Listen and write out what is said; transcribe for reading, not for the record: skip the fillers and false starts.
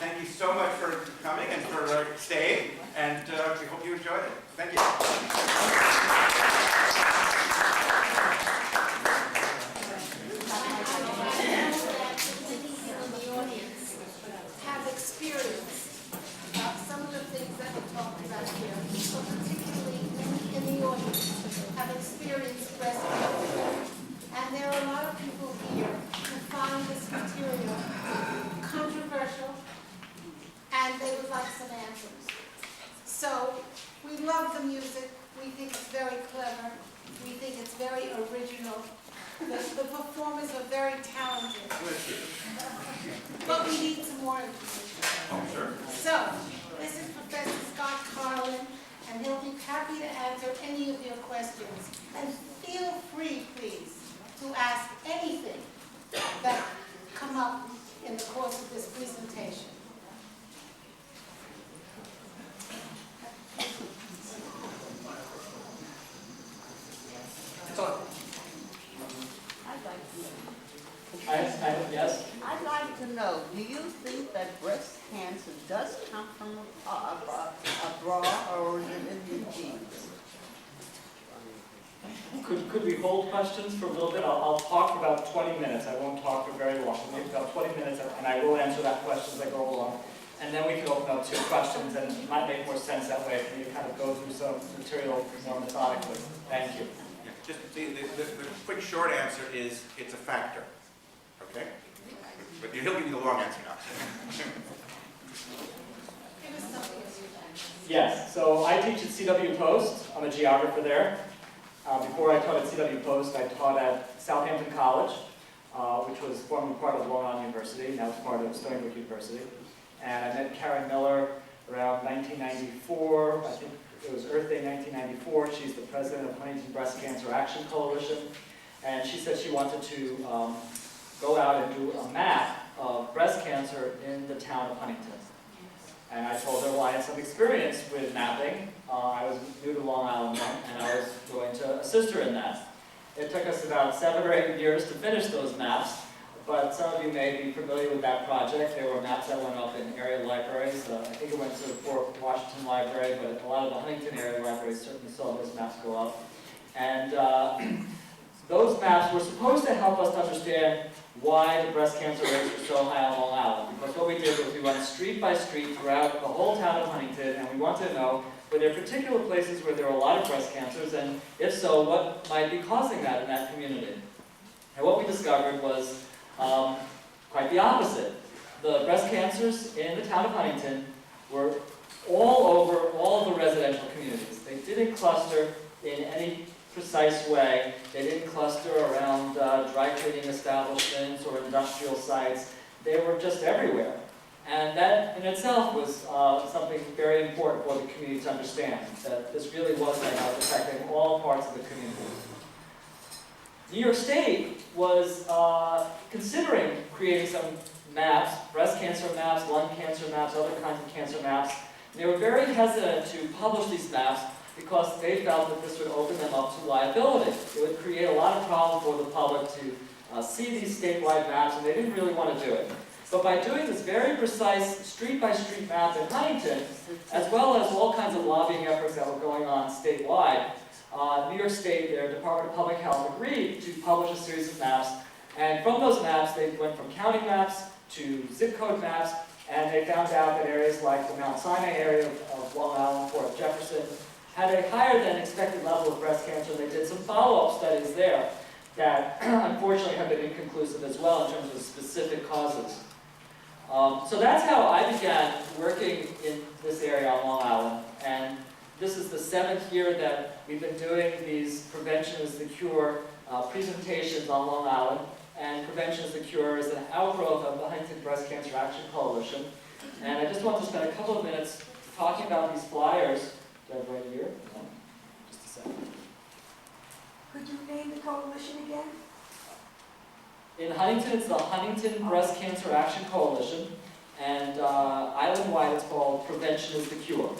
Thank you so much for coming and for staying, and we hope you enjoyed it. Thank you. Have experienced some of the things that we talked about here, so particularly in the audience, have experienced breast cancer. And there are a lot of people here who find this material controversial, and they would like some answers. So we love the music. We think it's very clever. We think it's very original. The performers are very talented. But we need some more information. Oh, sure. So, this is Professor Scott Carlin, and he'll be happy to answer any of your questions. And feel free, please, to ask anything that come up in the course of this presentation. It's on. Yes? I'd like to know, do you think that breast cancer does come from a bra, or is it in the genes? Could we hold questions for a little bit? I'll talk for about 20 minutes. I won't talk for very long. Maybe about 20 minutes, and I will answer that question as I go along. And then we can open up to questions, and it might make more sense that way for me to kind of go through some material more methodically. Thank you. Yeah, just the quick short answer is it's a factor. Okay? But he'll give you the long answer now. Give us something as you can. Yes, so I teach at CW Post. I'm a geographer there. Before I taught at CW Post, I taught at Southampton College, which was formerly part of Long Island University, now it's part of Stony Brook University. And I met Karen Miller around 1994. I think it was Earth Day 1994. She's the president of Huntington Breast Cancer Action Coalition. And she said she wanted to go out and do a map of breast cancer in the town of Huntington. And I told her, well, I had some experience with mapping. I was new to Long Island then, and I was going to assist her in that. It took us about 7 or 8 years to finish those maps, but some of you may be familiar with that project. There were maps that went up in area libraries. I think it went to the Fort Washington Library, but a lot of the Huntington area libraries certainly saw those maps go up. And those maps were supposed to help us to understand why the breast cancer rates were so high on Long Island. Because what we did was we went street by street throughout the whole town of Huntington, and we wanted to know, were there particular places where there were a lot of breast cancers, and if so, what might be causing that in that community? And what we discovered was quite the opposite. The breast cancers in the town of Huntington were all over all of the residential communities. They didn't cluster in any precise way. They didn't cluster around dry cleaning establishments or industrial sites. They were just everywhere. And that in itself was something very important for the community to understand, that this really was affecting all parts of the community. New York State was considering creating some maps, breast cancer maps, lung cancer maps, other kinds of cancer maps. And they were very hesitant to publish these maps because they felt that this would open them up to liability. It would create a lot of problems for the public to see these statewide maps, and they didn't really want to do it. But by doing this very precise street-by-street map in Huntington, as well as all kinds of lobbying efforts that were going on statewide, New York State, their Department of Public Health, agreed to publish a series of maps. And from those maps, they went from county maps to zip code maps, and they found out that areas like the Mount Sinai area of Long Island, Fort Jefferson, had a higher than expected level of breast cancer. They did some follow-up studies there that unfortunately have been inconclusive as well in terms of specific causes. So that's how I began working in this area on Long Island, and this is the 7th year that we've been doing these Prevention is the Cure presentations on Long Island, and Prevention is the Cure is an outgrowth of the Huntington Breast Cancer Action Coalition. And I just want to spend a couple of minutes talking about these flyers. Do I have right here? No, just a second. Could you name the coalition again? In Huntington, it's the Huntington Breast Cancer Action Coalition, and island-wide it's called Prevention is the Cure.